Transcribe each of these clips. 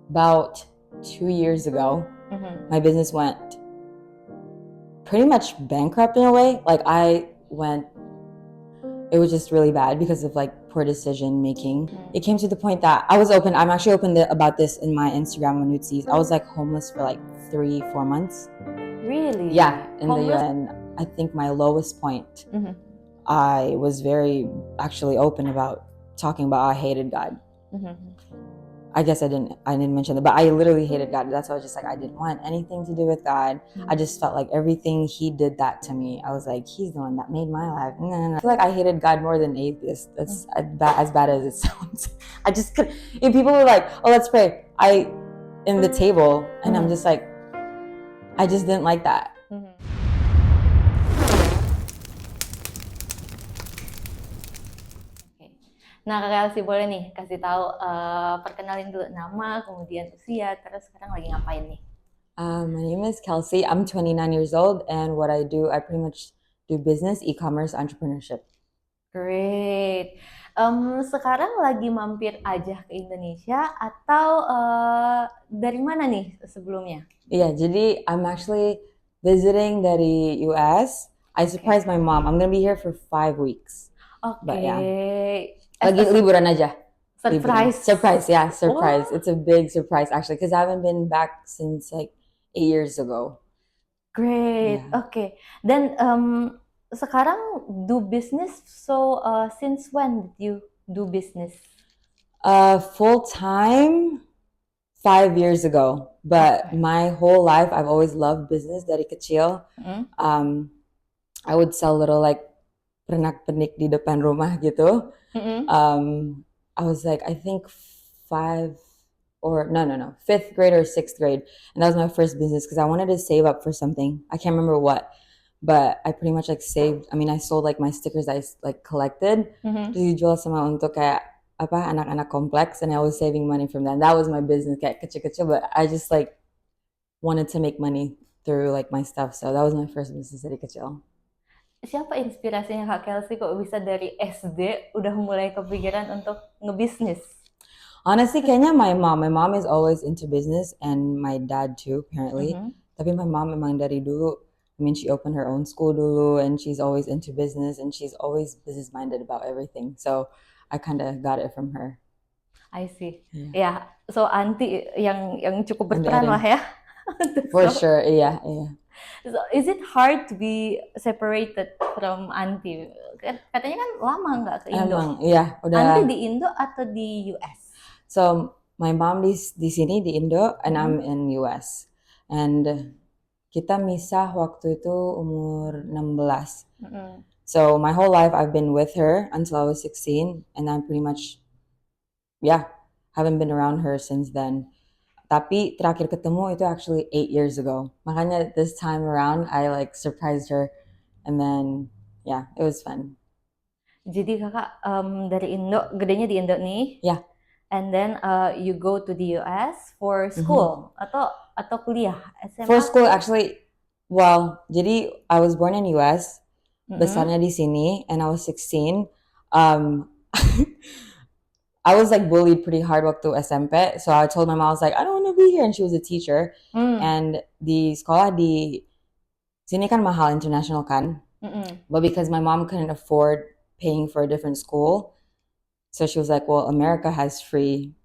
about 2 years ago, my business went pretty much bankrupt in a way. Like it was just really bad because of like poor decision making. It came to the point that I'm actually open about this in my Instagram when it sees. I was like homeless for like 3-4 months. Really? Yeah, in the US. And I think my lowest point, I was very actually open about talking about I hated God. I guess I didn't mention that, but I literally hated God. That's why I was just like, I didn't want anything to do with God. I just felt like everything He did that to me. I was like, He's the one that made my life. I feel like I hated God more than atheists. That's as bad as it sounds. I just couldn't. If people were like, oh, let's pray, in the table, and I'm just like, I just didn't like that. Nah, Kak Kelsey, boleh nih kasih tahu, perkenalin dulu nama, kemudian usia, terus sekarang lagi ngapain nih? My name is Kelsey. I'm 29 years old, and what I do, I pretty much do business, e-commerce, entrepreneurship. Great. Sekarang lagi mampir aja ke Indonesia atau dari mana nih sebelumnya? Yeah, jadi I'm actually visiting dari US. I surprised my mom. I'm gonna be here for 5 weeks. Oke. Yeah. Lagi liburan aja. Surprise. Surprise, yeah, surprise. Wow. It's a big surprise actually because I haven't been back since like 8 years ago. Great. Yeah. Okay. Then sekarang do business. So since when did you do business? Full time 5 years ago. But my whole life I've always loved business dari kecil. I would sell little like pernak-pernik di depan rumah gitu. I was like, I think 5th grade or 6th grade. And that was my first business because I wanted to save up for something. I can't remember what, but I pretty much like saved. I mean, I sold like my stickers I like collected. Terus dijual sama untuk kayak anak-anak kompleks, and I was saving money from that. And that was my business kayak kecil-kecil, but I just like wanted to make money through like my stuff. So that was my first business dari kecil. Siapa inspirasinya Kak Kelsey kok bisa dari SD udah mulai kepikiran untuk ngebisnis? Honestly, kayaknya my mom is always into business, and my dad too apparently. Tapi my mom emang dari dulu, I mean, she opened her own school dulu, and she's always into business, and she's always business minded about everything. So I kind of got it from her. I see. Yeah. So auntie yang cukup berperan lah ya. For sure, yeah. So, is it hard to be separated from auntie? Katanya kan lama nggak ke Indo. Emang, iya. Udah. Auntie di Indo atau di US? So, my mom di sini di Indo, and I'm in US. And kita misah waktu itu umur 16. So, my whole life I've been with her until I was 16. And I'm pretty much, haven't been around her since then. Tapi terakhir ketemu itu actually 8 years ago. Makanya this time around, I like surprised her. And then, it was fun. Jadi kakak dari Indo, gedenya di Indo nih. Yeah. And then you go to the US for school atau kuliah? SMA? For school actually, jadi I was born in US, besarnya di sini, and I was 16. I was like bullied pretty hard waktu SMP, so I told my mom, I was like, I don't want to be here, and she was a teacher. And di sekolah di sini kan mahal, international kan, but because my mom couldn't afford paying for a different school, so she was like, well, America has free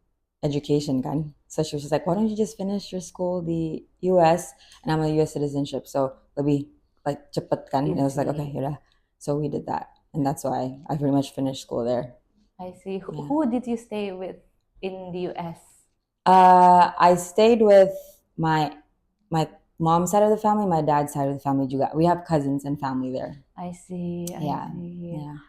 education kan, so she was just like, why don't you just finish your school di US, and I'm a US citizenship, so lebih like cepet kan. And I was like, okay, yaudah. So we did that, and that's why I pretty much finished school there. I see. Who did you stay with in the US? I stayed with my mom's side of the family, my dad's side of the family juga. We have cousins and family there. I see. Yeah.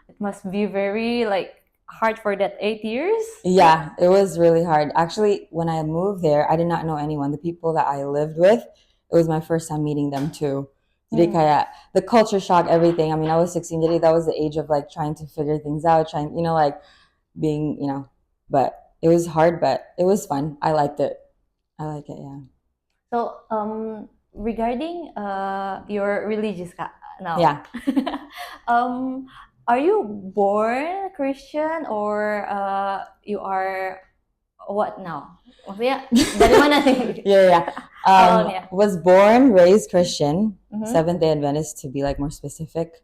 It must be very like hard for that 8 years. Yeah, it was really hard. Actually, when I moved there, I did not know anyone. The people that I lived with, it was my first time meeting them too. Jadi kayak the culture shock, everything. I mean, I was 16. Jadi that was the age of like trying to figure things out, like being, but it was hard, but it was fun. I liked it. Yeah. So, regarding your religious now. Yeah. Are you born Christian or you are What now? Maksudnya dari mana nih? Yeah. Awalnya. Was born, raised Christian, Seventh-day Adventist to be like more specific.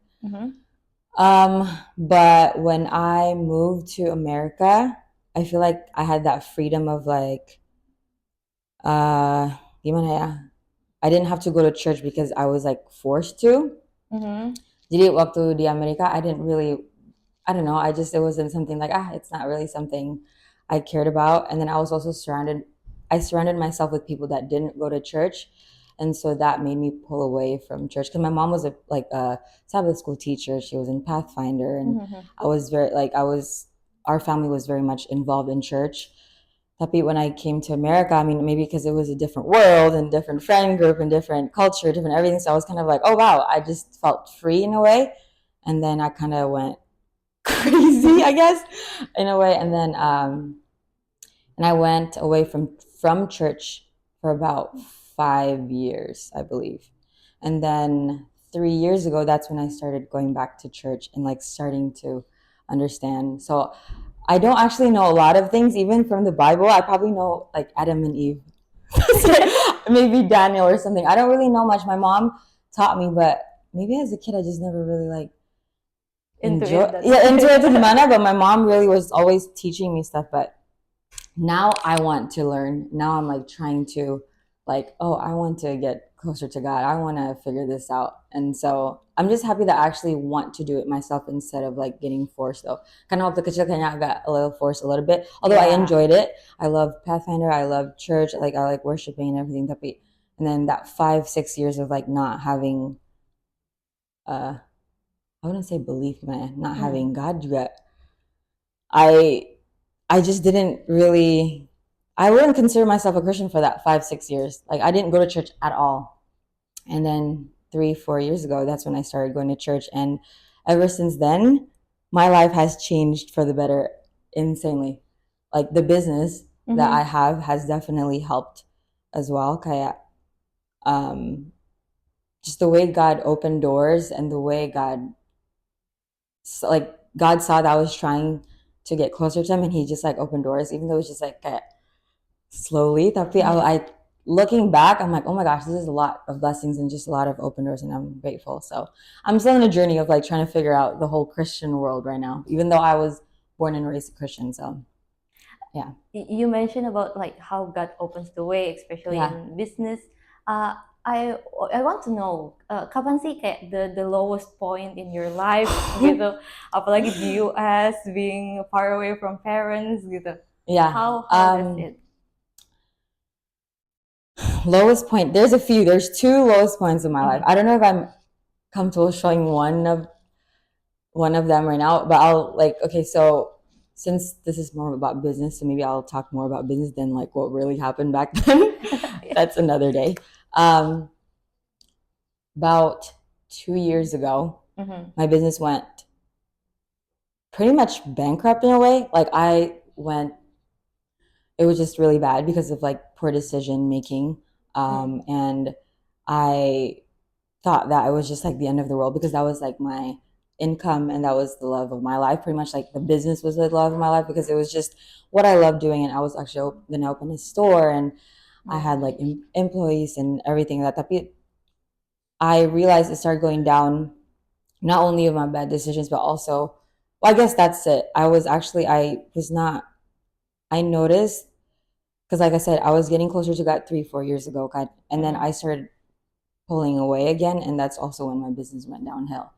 But when I moved to America, I feel like I had that freedom of like, gimana ya? I didn't have to go to church because I was like forced to. Jadi waktu di Amerika, I didn't really, I don't know, it wasn't something like, it's not really something I cared about. And then I was also I surrounded myself with people that didn't go to church. And so that made me pull away from church. Because my mom was a Sabbath school teacher. She was in Pathfinder. And I was our family was very much involved in church. Tapi when I came to America, I mean, maybe because it was a different world and different friend group and different culture, different everything. So I was kind of like, oh, wow, I just felt free in a way. And then I kind of went crazy, I guess, in a way. And then, and I went away from church for about 5 years, I believe. And then 3 years ago, that's when I started going back to church and like starting to understand. So I don't actually know a lot of things, even from the Bible. I probably know like Adam and Eve, maybe Daniel or something. I don't really know much. My mom taught me, but maybe as a kid, I just never really like into it gimana. But my mom really was always teaching me stuff. But now I want to learn. Now I'm like trying to like, oh, I want to get closer to God. I want to figure this out. And so I'm just happy that I actually want to do it myself instead of like getting forced though. Karena waktu kecil kayaknya I got a little forced a little bit. Although I enjoyed it. I love Pathfinder. I love church. Like I like worshiping and everything. And then that 5-6 years of like not having, I wouldn't say belief, man, not having God juga. I just didn't really, I wouldn't consider myself a Christian for that 5-6 years. Like I didn't go to church at all. And then 3-4 years ago, that's when I started going to church. And ever since then, my life has changed for the better insanely. Like the business that I have has definitely helped as well. Kaya, just the way God opened doors and the way God saw that I was trying to get closer to him, and he just like opened doors, even though it was just like slowly. Tapi I looking back, I'm like, oh my gosh, this is a lot of blessings and just a lot of open doors, and I'm grateful. So I'm still in a journey of like trying to figure out the whole Christian world right now, even though I was born and raised a Christian. So yeah. You mentioned about like how God opens the way, especially in business. I want to know, kapan sih kayak the lowest point in your life gitu, apalagi di US, being far away from parents gitu. Yeah. How does it? Lowest point. There's a few. There's 2 lowest points in my life. I don't know if I'm comfortable showing one of them right now, but I'll like, okay, so since this is more about business, so maybe I'll talk more about business than like what really happened back then. That's another day. About 2 years ago, my business went pretty much bankrupt in a way. Like it was just really bad because of like poor decision making. And I thought that it was just like the end of the world because that was like my income and that was the love of my life. Pretty much like the business was the love of my life because it was just what I loved doing. And I was actually going to open a store and I had like employees and everything like that. Tapi I realized it started going down, not only of my bad decisions, but also, well, I guess that's it. I noticed, because like I said, I was getting closer to God 3-4 years ago, God, and then I started pulling away again, and that's also when my business went downhill.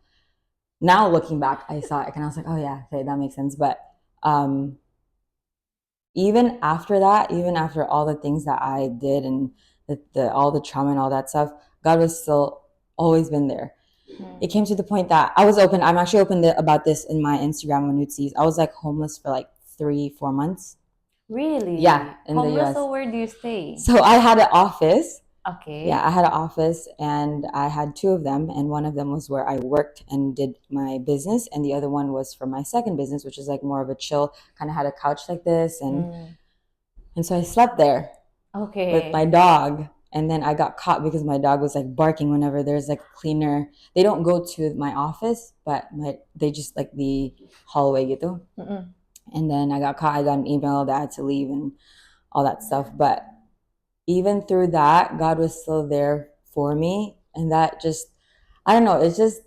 Now looking back, I saw it and I was like, oh yeah, okay, that makes sense. But even after that, even after all the things that I did and all the trauma and all that stuff, God was still always been there. It came to the point that I was open. I'm actually open about this in my Instagram on Nutsies. I was like homeless for like 3-4 months. Really? Yeah, in homeless, the US. So where do you stay? So I had an office. Okay. Yeah, I had an office and I had 2 of them, and one of them was where I worked and did my business, and the other one was for my second business, which is like more of a chill, kind of had a couch like this, and so I slept there. Okay. With my dog. And then I got caught because my dog was like barking whenever there's like a cleaner. They don't go to my office, but they just like the hallway gitu. And then I got caught. I got an email that I had to leave and all that stuff. But even through that, God was still there for me. And that just, I don't know, it just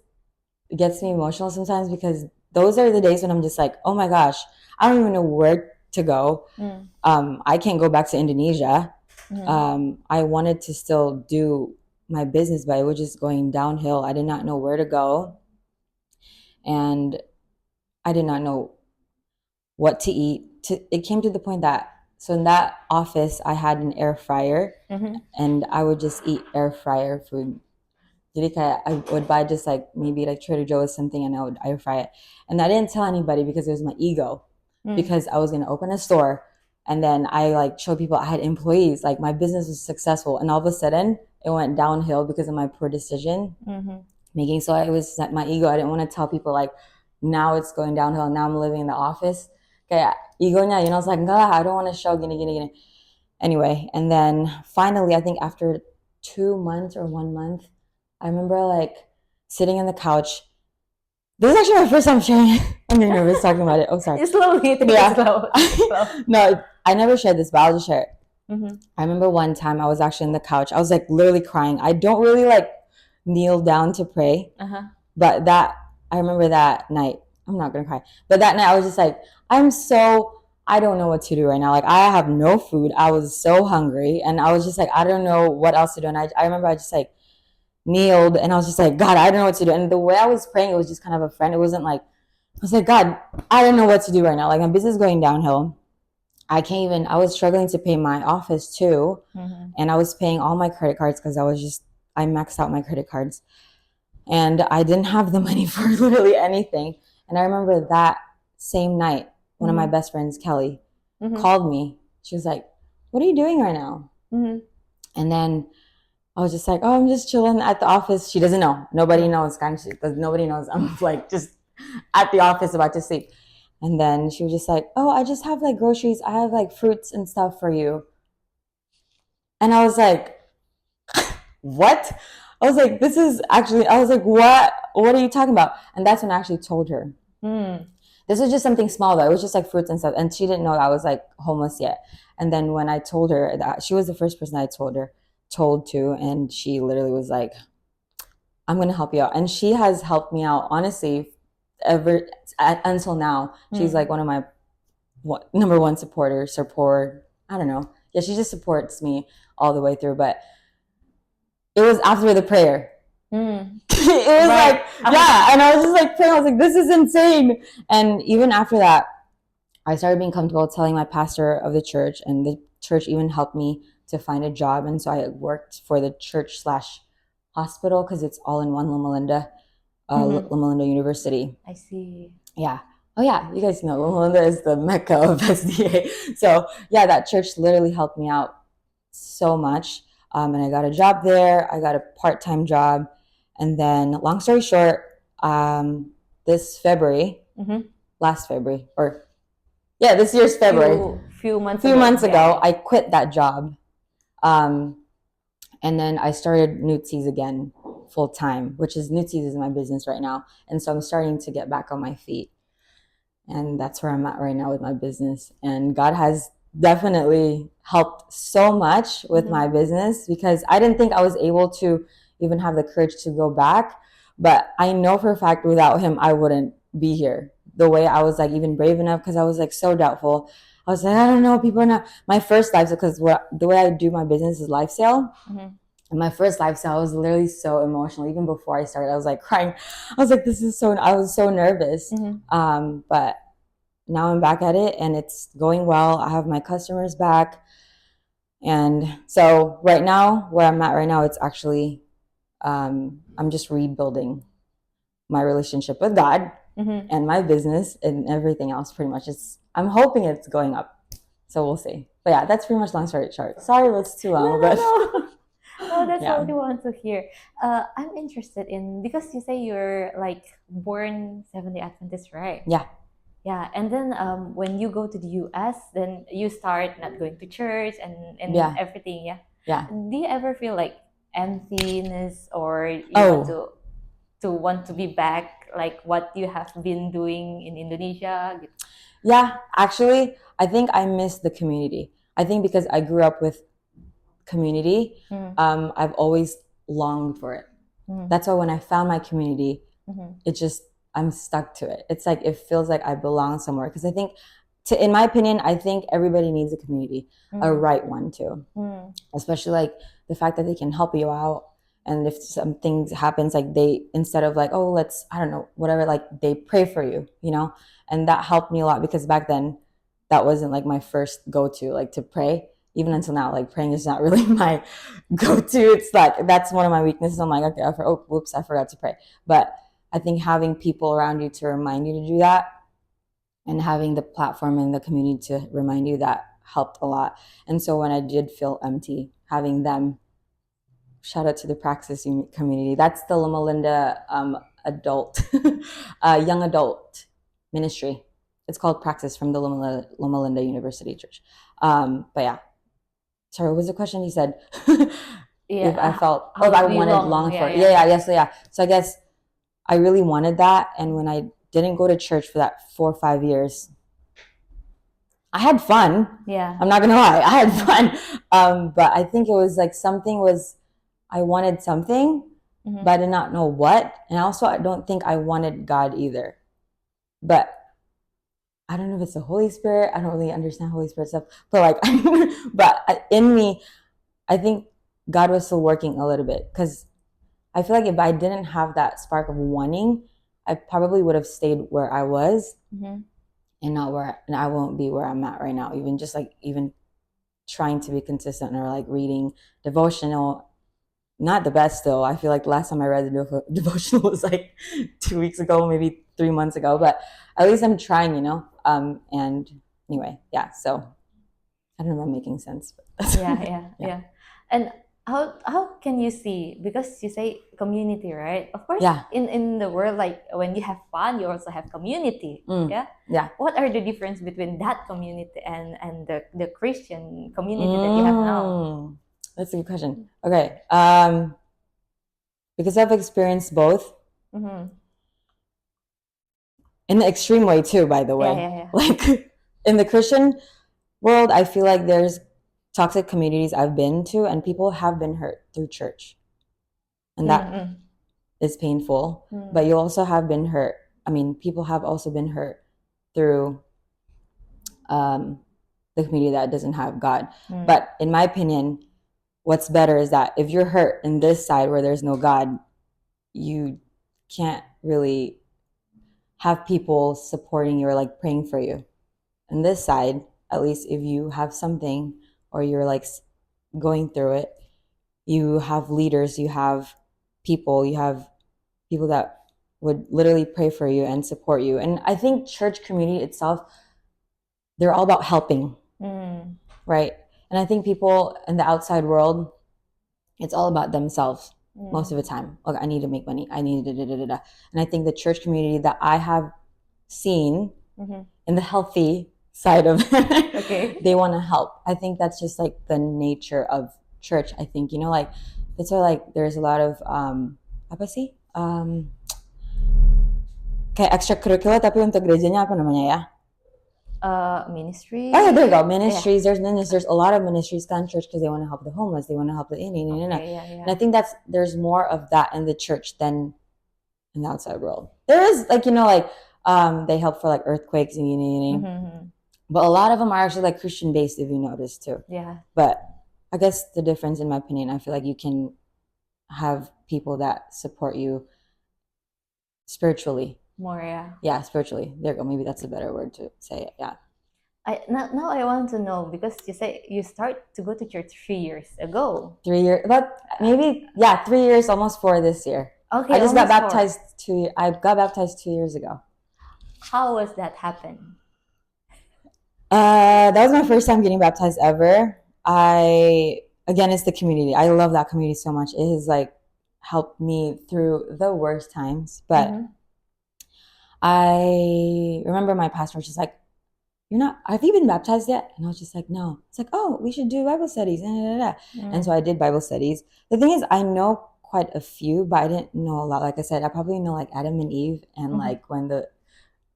gets me emotional sometimes, because those are the days when I'm just like, oh my gosh, I don't even know where to go. I can't go back to Indonesia. I wanted to still do my business, but it was just going downhill. I did not know where to go. And I did not know what to eat. It came to the point that, so in that office, I had an air fryer, and I would just eat air fryer food. I would buy just like maybe like Trader Joe's or something, and I would air fry it. And I didn't tell anybody because it was my ego, because I was going to open a store. And then I like showed people I had employees, like my business was successful. And all of a sudden it went downhill because of my poor decision making. So it was my ego. I didn't want to tell people like, now it's going downhill. Now I'm living in the office. Okay, ego niya, I was like, I don't want to show gini. Anyway, and then finally, I think after 2 months or 1 month, I remember like sitting on the couch. This is actually my first time sharing. I'm getting nervous talking about it. Oh, sorry. Slowly. Slow. No, I never shared this, but I'll just share it. I remember one time I was actually on the couch. I was like literally crying. I don't really like kneel down to pray, but I remember that night. I'm not gonna cry, but that night I was just like, I don't know what to do right now. Like I have no food. I was so hungry, and I was just like, I don't know what else to do. And I remember I just like kneeled, and I was just like, God, I don't know what to do. And the way I was praying, it was just kind of a friend. It wasn't like, I was like, God, I don't know what to do right now. Like my business is going downhill. I was struggling to pay my office too. And I was paying all my credit cards because I maxed out my credit cards. And I didn't have the money for literally anything. And I remember that same night, one of my best friends, Kelly, called me. She was like, what are you doing right now? And then I was just like, oh, I'm just chilling at the office. She doesn't know. Nobody knows. Nobody knows. I'm like just at the office about to sleep. And then she was just like, oh, I just have like groceries. I have like fruits and stuff for you. And I was like, what? I was like, I was like, what are you talking about? And that's when I actually told her. This was just something small though. It was just like fruits and stuff. And she didn't know I was like homeless yet. And then when I told her that, she was the first person I told to, and she literally was like, I'm going to help you out. And she has helped me out, honestly, until now. She's like one of my number one support. I don't know. Yeah, she just supports me all the way through. But it was after the prayer. It was right. Like, yeah. And I was just like praying. I was like, this is insane. And even after that, I started being comfortable telling my pastor of the church, and the church even helped me to find a job. And so I worked for the church / hospital, because it's all in one, Loma Linda University. I see. Yeah. Oh yeah, you guys know Loma Linda is the mecca of SDA. So yeah, that church literally helped me out so much. And I got a job there. I got a part-time job. And then long story short, this February, last February, or yeah, this year's February, few months ago, I quit that job. And then I started Newtsies again full time, which is Newtsies is my business right now. And so I'm starting to get back on my feet. And that's where I'm at right now with my business. And God has definitely helped so much with my business, because I didn't think I was able to even have the courage to go back. But I know for a fact without him, I wouldn't be here. The way I was like even brave enough, because I was like so doubtful. I was like, I don't know, people are not. My first live sale, because the way I do my business is live sale. And my first live sale, I was literally so emotional. Even before I started, I was like crying. I was like, I was so nervous. But now I'm back at it, and it's going well. I have my customers back. And so right now, where I'm at right now, it's actually, I'm just rebuilding my relationship with God and my business and everything else. Pretty much, I'm hoping it's going up. So we'll see. But yeah, that's pretty much long story short. Sorry, that's too long. No. Oh, that's what we want to hear. I'm interested in, because you say you're like born Seventh-day Adventist, right? Yeah. Yeah, and then when you go to the US, then you start not going to church and everything. Yeah. Do you ever feel like emptiness, or you want to be back, like what you have been doing in Indonesia? Yeah, actually, I think I miss the community. I think because I grew up with community, I've always longed for it. That's why when I found my community, it just, I'm stuck to it. It's like, it feels like I belong somewhere. Because I think, in my opinion, I think everybody needs a community, a right one too. Especially like the fact that they can help you out. And if some things happens, like they, instead of like, oh, let's, I don't know, whatever, like they pray for you, you know? And that helped me a lot because back then that wasn't like my first go-to, like to pray. Even until now, like praying is not really my go-to. It's like, that's one of my weaknesses. I'm like, okay, oh, whoops, I forgot to pray. But I think having people around you to remind you to do that, and having the platform and the community to remind you, that helped a lot. And so when I did feel empty, having them, shout out to the Praxis community. That's the Loma Linda adult, young adult ministry. It's called Praxis from the Loma Linda University Church. But yeah. Sorry, what was the question? He said, if I felt, if I wanted long for it. Yeah. So I guess I really wanted that. And when I didn't go to church for that 4 or 5 years, I had fun. Yeah. I'm not going to lie. I had fun. But I think it was like I wanted something, but I did not know what. And also, I don't think I wanted God either. But I don't know if it's the Holy Spirit. I don't really understand Holy Spirit stuff. But like, but in me, I think God was still working a little bit. Because I feel like if I didn't have that spark of wanting, I probably would have stayed where I was. And I won't be where I'm at right now. Even trying to be consistent, or like reading devotional, not the best still. I feel like the last time I read the devotional was like 2 weeks ago, maybe 3 months ago, but at least I'm trying, you know? And anyway, yeah, so I don't know if I'm making sense. But yeah. And how can you see, because you say community, right? Of course, in the world, like when you have fun, you also have community. Yeah. What are the difference between that community and the Christian community that you have now? That's a good question. Okay. Because I've experienced both. In the extreme way too, by the way. Yeah. Like in the Christian world, I feel like there's toxic communities I've been to, and people have been hurt through church. And that is painful. But you also have been hurt. I mean, people have also been hurt through the community that doesn't have God. But in my opinion, what's better is that if you're hurt in this side where there's no God, you can't really have people supporting you or like praying for you. On this side, at least if you have something or you're like going through it, you have leaders, you have people that would literally pray for you and support you. And I think church community itself, they're all about helping, right? And I think people in the outside world, it's all about themselves most of the time. Like, I need to make money. I need to da. And I think the church community that I have seen in the healthy side of they want to help. I think that's just like the nature of church. I think, you know, like that's why like there's a lot of apa sih? Kayak extracurricular, tapi untuk gerejanya apa namanya ya? Ministry. Oh yeah, there you go. Ministries. Yeah. There's a lot of ministries in church because they want to help the homeless. They want to help the And I think there's more of that in the church than in the outside world. There is like, you know, like they help for like earthquakes and but a lot of them are actually like Christian based, if you notice too. Yeah. But I guess the difference, in my opinion, I feel like you can have people that support you spiritually. More, yeah. Yeah, spiritually. There you go. Maybe that's a better word to say it. Yeah. Now I want to know, because you say you start to go to church 3 years ago. 3 years, but maybe 3 years, almost 4 this year. Okay. I just got baptized 2. I got baptized 2 years ago. How was that happen? That was my first time getting baptized ever. Again, it's the community. I love that community so much. It has like helped me through the worst times. But I remember my pastor was just like, have you been baptized yet? And I was just like, no. It's like, oh, we should do Bible studies. And so I did Bible studies. The thing is, I know quite a few, but I didn't know a lot. Like I said, I probably know like Adam and Eve and like when the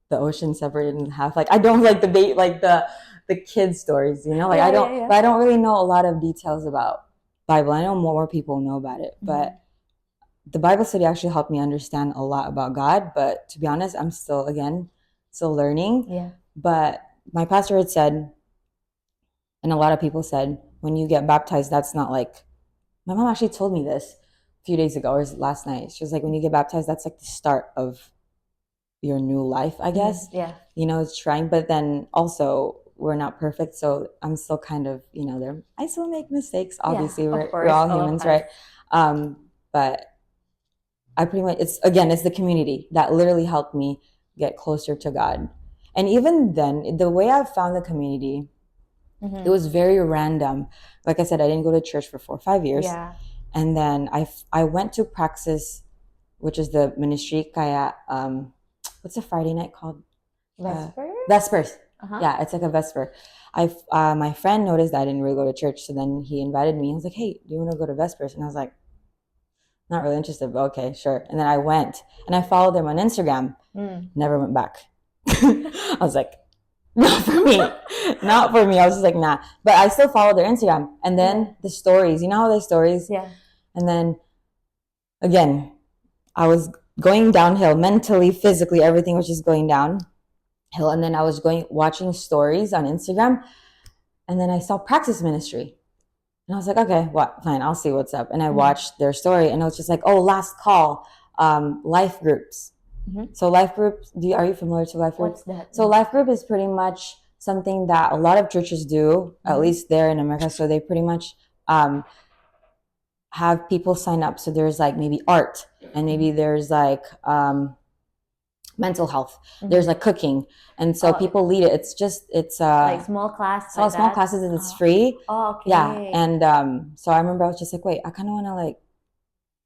the ocean separated in half. Like, I don't like debate like the kids stories, you know, like but I don't really know a lot of details about Bible. I know more people know about it, but the Bible study actually helped me understand a lot about God. But to be honest, I'm still learning. Yeah. But my pastor had said, and a lot of people said, when you get baptized, that's not like, my mom actually told me this a few days ago or last night. She was like, when you get baptized, that's like the start of your new life, I guess. Yeah. You know, it's trying, but then also we're not perfect. So I'm still kind of, you know, I still make mistakes. Obviously, we're all humans, right? But I pretty much, it's the community that literally helped me get closer to God. And even then, the way I found the community, it was very random. Like I said, I didn't go to church for 4 or 5 years. Yeah. And then I went to Praxis, which is the ministry, kaya, what's a Friday night called? Vespers. Yeah, it's like a Vesper. My friend noticed that I didn't really go to church, so then he invited me. He was like, "Hey, do you want to go to Vespers?" And I was like, "Not really interested, but okay, sure." And then I went, and I followed them on Instagram. Never went back. I was like, not for me. Not for me. I was just like, nah. But I still follow their Instagram. And then the stories, you know how they stories? Yeah. And then again, I was going downhill mentally, physically, everything was just going downhill. And then I was watching stories on Instagram. And then I saw Praxis Ministry. And I was like, okay, fine, I'll see what's up. And I watched their story, and it was just like, oh, last call, life groups. So life groups, are you familiar with life groups? What's that? So life group is pretty much something that a lot of churches do, at least there in America. So they pretty much have people sign up. So there's like maybe art, and maybe there's like mental health. There's like cooking. And so people lead it. It's like small class. Small classes, and it's free. Oh, okay. Yeah. And so I remember I was just like, wait, I kind of want to like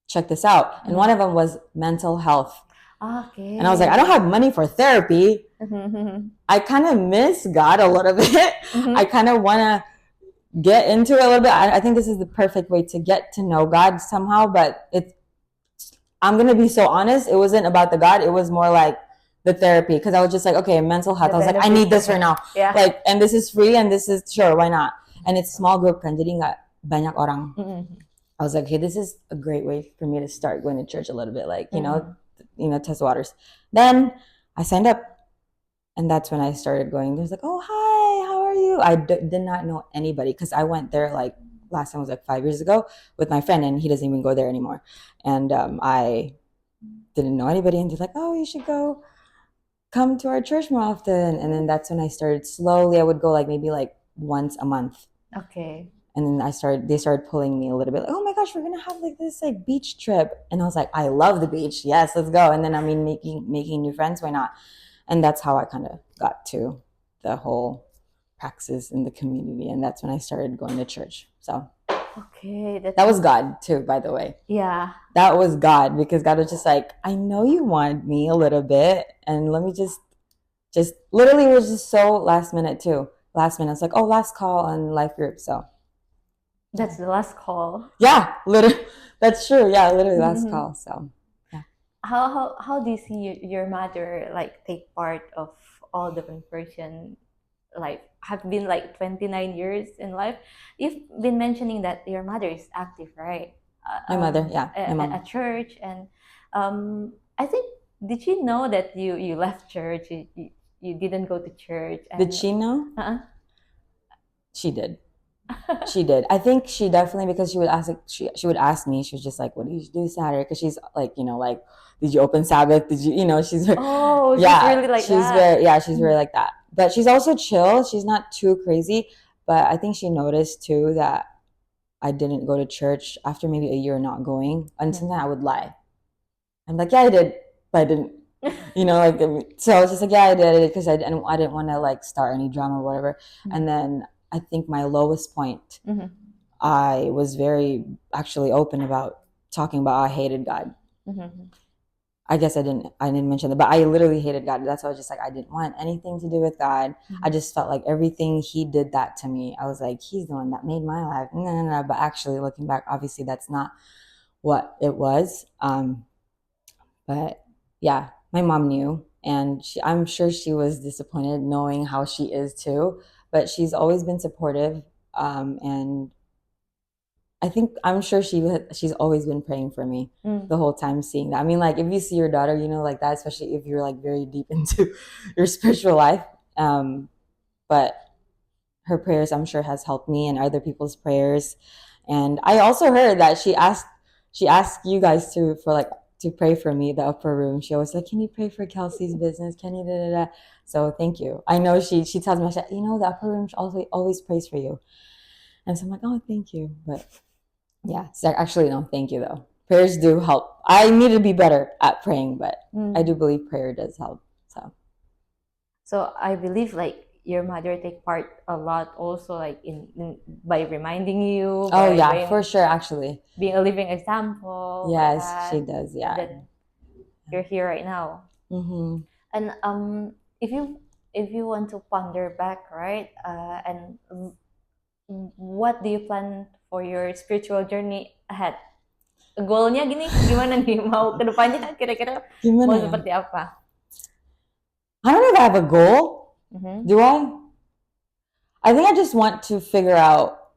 check this out. And one of them was mental health. Okay. And I was like, I don't have money for therapy. I kind of miss God a little bit. I kind of want to get into it a little bit. I think this is the perfect way to get to know God somehow. But I'm going to be so honest. It wasn't about the God. It was more like the therapy. Because I was just like, okay, mental health. I was like, I need this right now. Yeah. Like, and this is free, and this is, sure, why not? And it's small group kan. Jadi nggak banyak orang. I was like, okay, this is a great way for me to start going to church a little bit. Like, you know, test waters. Then I signed up, and that's when I started going. There's like, oh, hi, how are you? I did not know anybody, because I went there like last time was like 5 years ago with my friend, and he doesn't even go there anymore. And I didn't know anybody, and they're like, oh, you should come to our church more often. And then that's when I started slowly. I would go like maybe like once a month. Okay. And then they started pulling me a little bit, like, oh my gosh, we're gonna have like this like beach trip. And I was like, I love the beach. Yes, let's go. And then making new friends, why not? And that's how I kind of got to the whole praxis in the community. And that's when I started going to church. So okay, that was God too, by the way. Yeah. That was God, because God was just like, I know you want me a little bit, and let me just literally, it was just so last minute too. Last minute, it's like, oh, last call on life group. So that's the last call. Yeah, literally. That's true. Yeah, literally last call. So, yeah. How do you see your mother like take part of all the conversion? Like, have been like 29 years in life. You've been mentioning that your mother is active, right? My mother, yeah, my mom. At church, and I think, did she know that you left church? You didn't go to church. And, did she know? She did. She did. I think she definitely, because she would ask, she would ask me. She was just like, "What do you do Saturday?" Because she's like, you know, like, did you open Sabbath? Did you, you know? She's oh, yeah, she's really like she's that. very, yeah, she's very like that. But she's also chill. She's not too crazy. But I think she noticed too that I didn't go to church after maybe a year not going, and sometimes I would lie. I'm like, yeah, I did, but I didn't. You know, like, so I was just like, yeah, I did it, because I didn't want to like start any drama or whatever. And then I think my lowest point, I was very actually open about talking about I hated God. I guess I didn't mention that, but I literally hated God. That's why I was just like, I didn't want anything to do with God. I just felt like everything he did that to me. I was like, he's the one that made my life. No. But actually, looking back, obviously that's not what it was. But yeah, my mom knew. And I'm sure she was disappointed knowing how she is too, but she's always been supportive. And I'm sure she's always been praying for me the whole time, seeing that. I mean, like if you see your daughter, like that, especially if you're like very deep into your spiritual life. But her prayers, I'm sure, has helped me, and other people's prayers. And I also heard that she asked you guys to pray for me, the upper room. She always like, can you pray for Kelsey's business? Can you da da da? So thank you. I know she tells me, the upper room always prays for you. And so I'm like, oh, thank you. But yeah, so actually, no, thank you though. Prayers do help. I need to be better at praying, but I do believe prayer does help. So I believe like your mother take part a lot also, like in by reminding you. Oh yeah, for sure. Actually, being a living example. Yes, she does. Yeah, that you're here right now. And if you want to ponder back, right? And what do you plan for your spiritual journey ahead? Goalnya gimana nih? Mau kedepannya kira-kira mau seperti apa? I don't know if I have a goal. Do I? I think I just want to figure out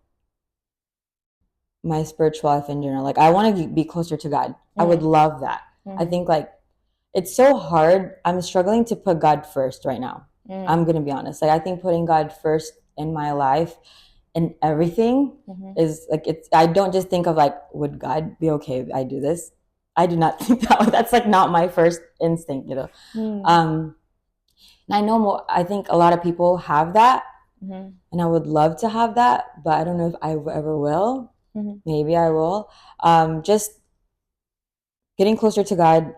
my spiritual life in general. Like I want to be closer to God. I would love that. I think like it's so hard. I'm struggling to put God first right now. I'm going to be honest. Like I think putting God first in my life and everything is like, I don't just think of like, would God be okay if I do this? I do not think that. That's like not my first instinct, and I know more. I think a lot of people have that, and I would love to have that, but I don't know if I ever will. Maybe I will. Just getting closer to God,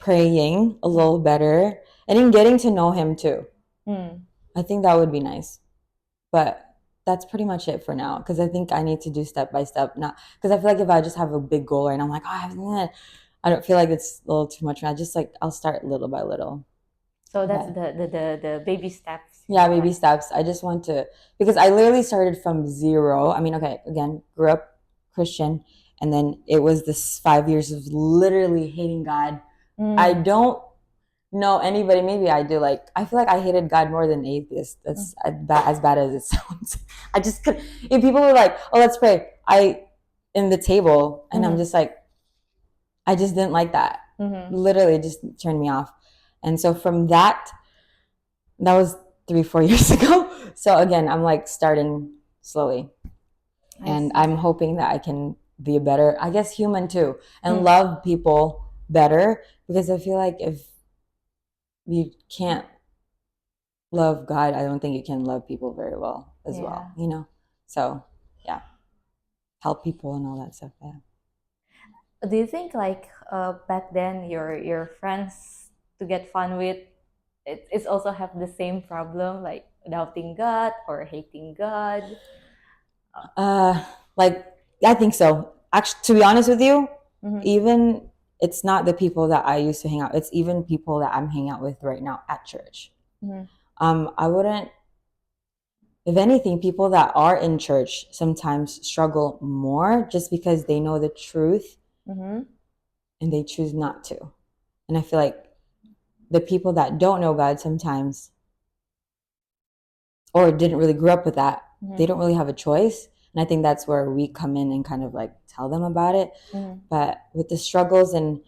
praying a little better, and then getting to know Him too. I think that would be nice. But that's pretty much it for now, because I think I need to do step by step. Not because I feel like if I just have a big goal and I'm like, oh, I don't feel like it's a little too much. I just like I'll start little by little. So that's the baby steps. Yeah, baby steps. I just want to, because I literally started from zero. I mean, okay, again, grew up Christian, and then it was this 5 years of literally hating God. I don't know anybody. Maybe I do. Like, I feel like I hated God more than atheists. That's as bad as it sounds. I just could. If people were like, "Oh, let's pray," in the table, and I'm just like, I just didn't like that. Literally, just turned me off. And so from that was 3-4 years ago. So again, I'm like starting slowly, and I'm hoping that I can be a better, I guess, human too, and love people better, because I feel like if you can't love God, I don't think you can love people very well as well, So yeah, help people and all that stuff. Yeah. Do you think like back then your friends to get fun with, it's also have the same problem, like doubting God or hating God? Like I think so. Actually, to be honest with you, even it's not the people that I used to hang out. It's even people that I'm hanging out with right now at church. I wouldn't. If anything, people that are in church sometimes struggle more just because they know the truth and they choose not to. And I feel like the people that don't know God sometimes, or didn't really grow up with that, they don't really have a choice. And I think that's where we come in and kind of like tell them about it. But with the struggles and,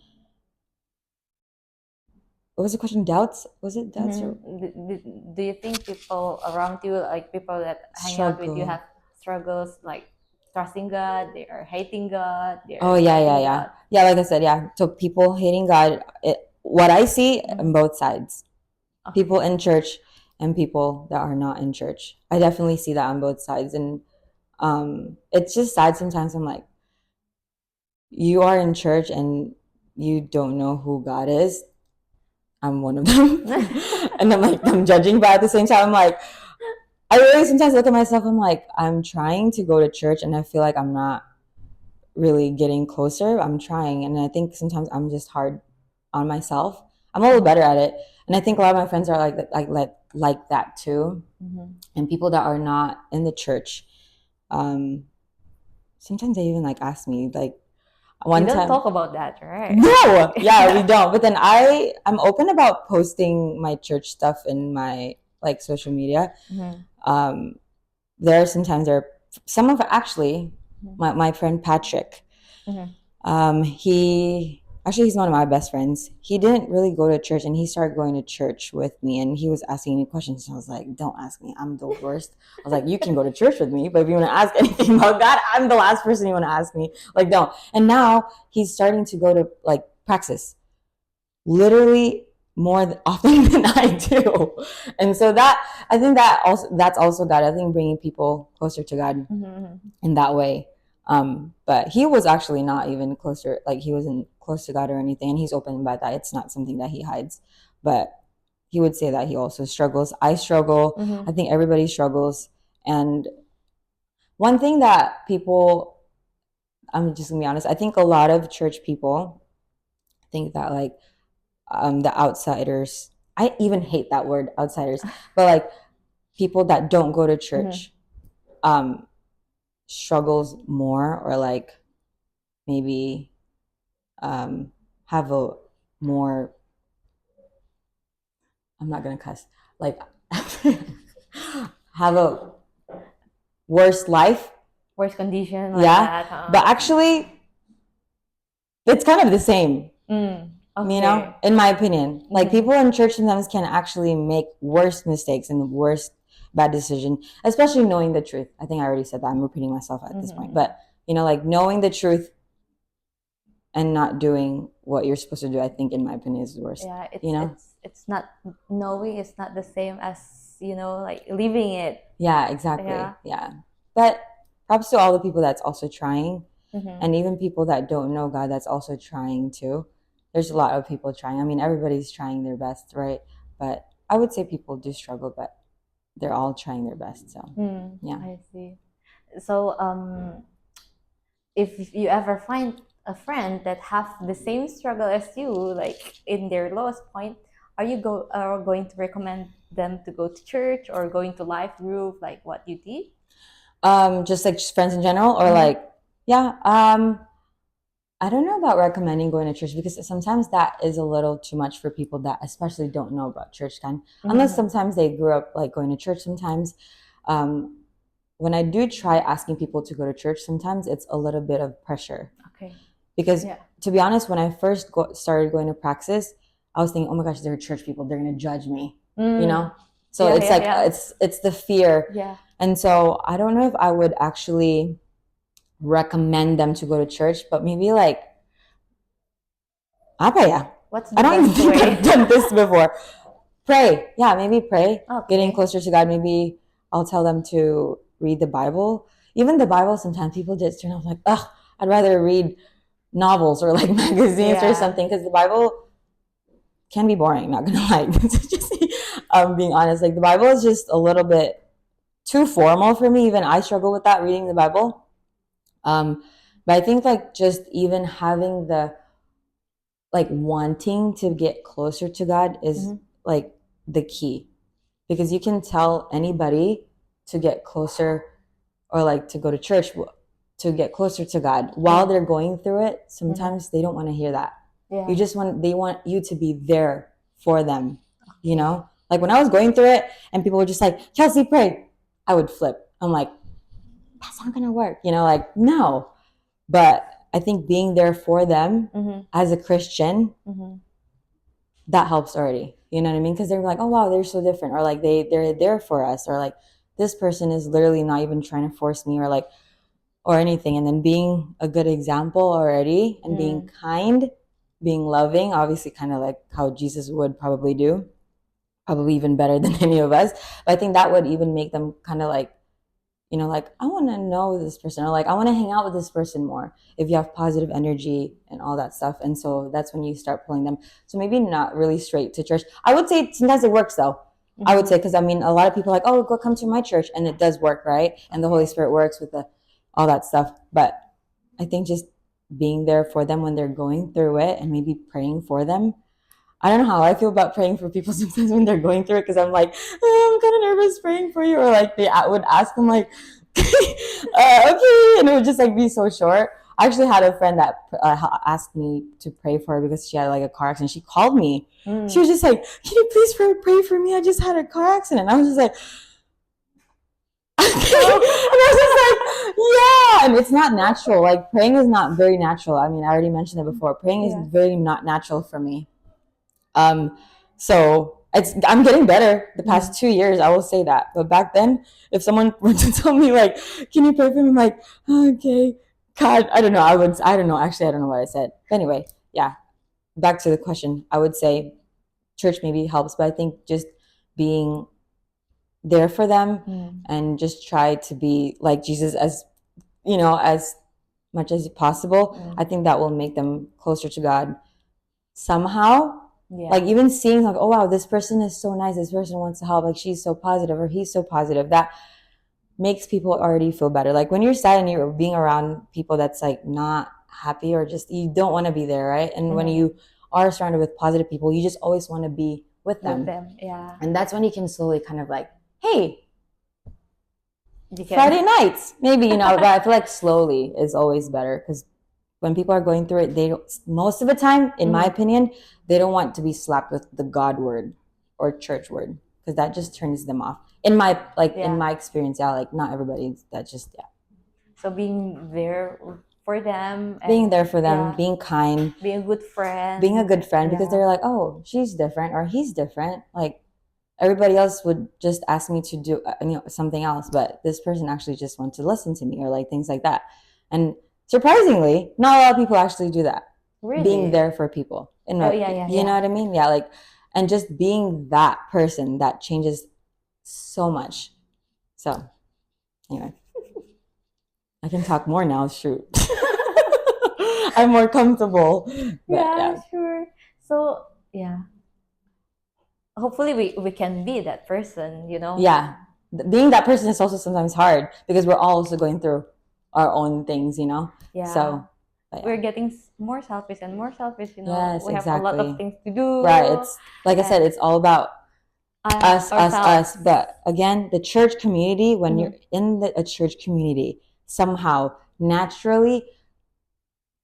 what was the question? Doubts? Was it doubts? Do you think people around you, like people that hang out with you, have struggles like trusting God, they are hating God? Yeah. Like I said, yeah. So people hating God, what I see on both sides. Okay. People in church and people that are not in church. I definitely see that on both sides. And it's just sad sometimes. I'm like, you are in church and you don't know who God is. I'm one of them. And I'm judging, but at the same time, I'm like, I really sometimes look at myself, I'm like, I'm trying to go to church and I feel like I'm not really getting closer. I'm trying. And I think sometimes I'm just hard on myself. I'm a little better at it. And I think a lot of my friends are like that too. And people that are not in the church, sometimes they even like ask me, like, We don't talk about that, right? No, yeah, we don't. But then I'm open about posting my church stuff in my like social media. There are sometimes some of actually my friend Patrick. He's one of my best friends. He didn't really go to church, and he started going to church with me, and he was asking me questions. And I was like, don't ask me, I'm the worst. I was like, you can go to church with me, but if you want to ask anything about God, I'm the last person you want to ask me. Like, don't. And now he's starting to go to like praxis, literally more often than I do. And so I think that's also God. I think bringing people closer to God in that way. But he was actually not even closer, like he wasn't close to God or anything, and he's open about that. It's not something that he hides, but he would say that he also struggles. I struggle. I think everybody struggles. And one thing that people, I'm just gonna be honest, I think a lot of church people think that like the outsiders, I even hate that word, outsiders, but like people that don't go to church struggles more, or like maybe have a more, I'm not gonna cuss, like have a worse life, worse condition, like that, huh? But actually it's kind of the same. Okay. You know, in my opinion, like people in church sometimes can actually make worse mistakes and worse bad decision, especially knowing the truth. I think I already said that. I'm repeating myself at this point, but you know, like knowing the truth and not doing what you're supposed to do, I think in my opinion is worse. Yeah, it's not knowing, it's not the same as, you know, like living it. Yeah, exactly. Yeah. But props to all the people that's also trying, and even people that don't know God that's also trying too. There's a lot of people trying. I mean, everybody's trying their best, right? But I would say people do struggle, but they're all trying their best. So yeah. I see. So if you ever find a friend that have the same struggle as you, like in their lowest point, are you going to recommend them to go to church or going to life group, like what you did? Just like friends in general, or like I don't know about recommending going to church, because sometimes that is a little too much for people that especially don't know about church unless sometimes they grew up like going to church. Sometimes when I do try asking people to go to church, sometimes it's a little bit of pressure. Okay. Because to be honest, when I first started going to praxis, I was thinking, oh my gosh, they're church people, they're going to judge me, you know? So it's the fear. Yeah. And so I don't know if I would actually recommend them to go to church, but maybe like, what's the I don't even best think way? I've done this before. Pray. Yeah, maybe pray. Okay. Getting closer to God. Maybe I'll tell them to read the Bible. Even the Bible, sometimes people just turn off like, ugh, I'd rather read novels or like magazines or something, because the Bible can be boring, not gonna lie. Just being honest, like the Bible is just a little bit too formal for me. Even I struggle with that, reading the Bible. But I think like just even having the like wanting to get closer to God is like the key, because you can tell anybody to get closer, or like to go to church to get closer to God while they're going through it. Sometimes they don't want to hear that. Yeah. They want you to be there for them, you know? Like when I was going through it and people were just like, Kelsey, pray, I would flip. I'm like, that's not gonna work, you know, like no. But I think being there for them as a Christian, that helps already. You know what I mean? Because they're like, oh wow, they're so different, or like they're there for us, or like this person is literally not even trying to force me, or like or anything. And then being a good example already, and being kind, being loving, obviously kind of like how Jesus would probably do, probably even better than any of us. But I think that would even make them kind of like, you know, like I want to know this person, or like I want to hang out with this person more, if you have positive energy and all that stuff. And so that's when you start pulling them. So maybe not really straight to church. I would say sometimes it works though. I would say, because I mean, a lot of people are like, oh, go come to my church, and it does work, right? And the Holy Spirit works with all that stuff. But I think just being there for them when they're going through it, and maybe praying for them. I don't know how I feel about praying for people sometimes when they're going through it, because I'm like, oh, I'm kind of nervous praying for you, or like they would ask them like, okay, and it would just like be so short. I actually had a friend that asked me to pray for her because she had like a car accident. She called me. She was just like, "Can you please pray for me? I just had a car accident." I was just like, and I was just like, yeah. And it's not natural. Like praying is not very natural. I mean, I already mentioned it before. Praying is very not natural for me. So I'm getting better the past 2 years. I will say that. But back then, if someone were to tell me like, "Can you pray for me?" I'm like, oh, okay, God, I don't know. I don't know. Actually, I don't know what I said. But anyway, yeah. Back to the question. I would say church maybe helps, but I think just being there for them and just try to be like Jesus as much as possible. I think that will make them closer to God somehow. Like even seeing like, oh wow, this person is so nice, this person wants to help, like she's so positive or he's so positive, that makes people already feel better. Like when you're sad and you're being around people that's like not happy or just you don't want to be there, right? And when you are surrounded with positive people, you just always want to be with them. Yeah. And that's when you can slowly kind of like, hey, Friday nights, maybe, but I feel like slowly is always better because when people are going through it, they don't, most of the time, in my opinion, they don't want to be slapped with the God word or church word because that just turns them off. In my experience, like not everybody. That just So being there for them, being there for them, being kind, being a good friend, because they're like, oh, she's different or he's different. Like everybody else would just ask me to do something else, but this person actually just wants to listen to me or like things like that. And surprisingly, not a lot of people actually do that. Really? Being there for people. You know what I mean? Yeah, like, and just being that person that changes so much. So, anyway, I can talk more now. Shoot, I'm more comfortable. But, sure. So hopefully we can be that person. Yeah, being that person is also sometimes hard because we're all also going through our own things. Yeah. So. We're getting more selfish and more selfish, Yes, we have exactly. a lot of things to do. Right. It's like I said, it's all about us. But again, the church community, when you're in a church community, somehow naturally,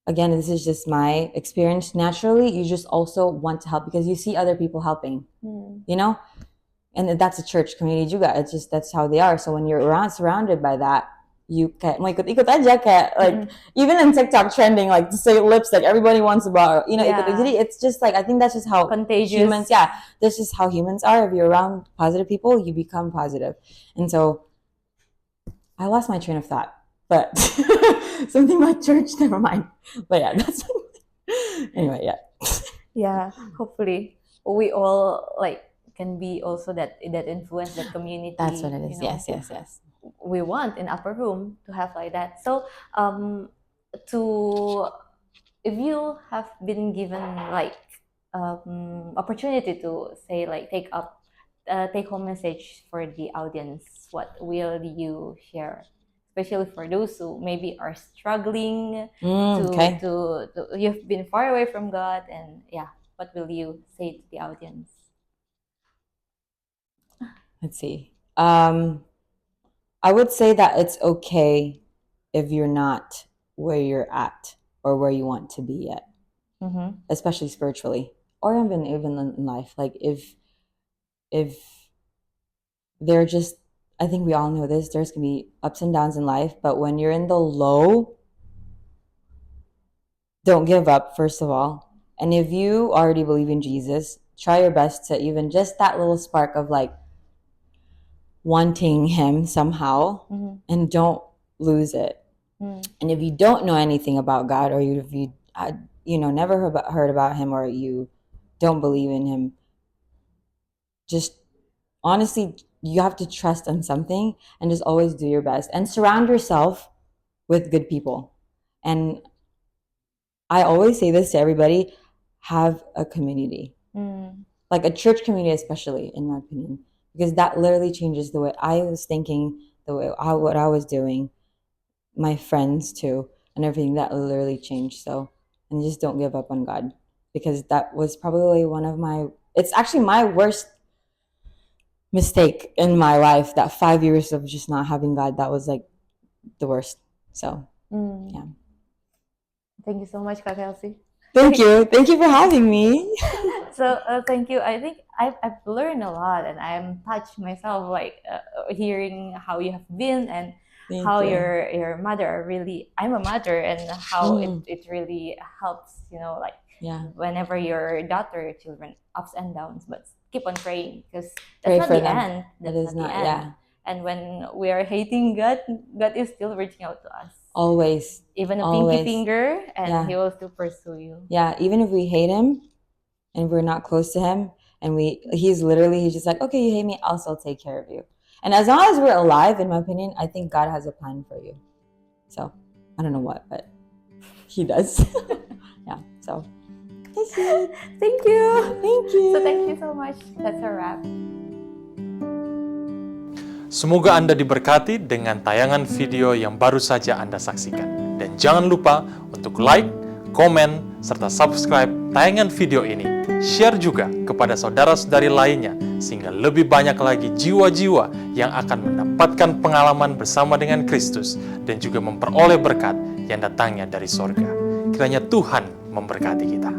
again, this is just my experience, naturally, you just also want to help because you see other people helping, and that's a church community juga. It's just, that's how they are. So when you're surrounded by that, you kayak mau ikut-ikut aja kayak like even in TikTok trending like to say lipstick everybody wants about ikut. Jadi it's just like I think that's just how contagious humans that's just how humans are. If you're around positive people, you become positive. And so I lost my train of thought, but something like church, never mind. But yeah, that's anyway. Hopefully we all like can be also that influence, that community. That's what it is. Yes. We want in Upperroom to have like that. So if you have been given like opportunity to say like take home message for the audience, what will you share, especially for those who maybe are struggling to you've been far away from God, and what will you say to the audience? Let's see. I would say that it's okay if you're not where you're at or where you want to be yet, especially spiritually or even in life. Like if they're just, I think we all know this, there's gonna be ups and downs in life, but when you're in the low, don't give up, first of all. And if you already believe in Jesus, try your best to even just that little spark of like wanting him somehow, and don't lose it. And if you don't know anything about God, or if you never heard about him, or you don't believe in him, just honestly, you have to trust in something and just always do your best and surround yourself with good people. And I always say this to everybody, have a community, like a church community, especially in my opinion, because that literally changes the way I was thinking, what I was doing, my friends too, and everything. That literally changed. So, and just don't give up on God, because that was probably it's actually my worst mistake in my life. That 5 years of just not having God, that was like the worst. So yeah. Thank you so much, Kak Kelsey. Thank you for having me. So thank you. I think I've learned a lot, and I'm touched myself, like hearing how you have been and Thank how you. your mother are really. I'm a mother, and how it really helps. Like whenever your daughter, your children, ups and downs, but keep on praying, because that's not the end. That's not the end. And when we are hating God, God is still reaching out to us. Always. Even a pinky finger, and He will still pursue you. Yeah, even if we hate Him and we're not close to Him, and He's just like, okay, you hate me, I'll still take care of you. And as long as we're alive, in my opinion, I think God has a plan for you. So, I don't know what, but He does. Yeah, so that's it. Thank you. Thank you. So thank you so much. That's a wrap. Semoga Anda diberkati dengan tayangan video yang baru saja Anda saksikan. Dan jangan lupa untuk like, komen, serta subscribe tayangan video ini. Share juga kepada saudara-saudari lainnya, sehingga lebih banyak lagi jiwa-jiwa yang akan mendapatkan pengalaman bersama dengan Kristus dan juga memperoleh berkat yang datangnya dari sorga. Kiranya Tuhan memberkati kita.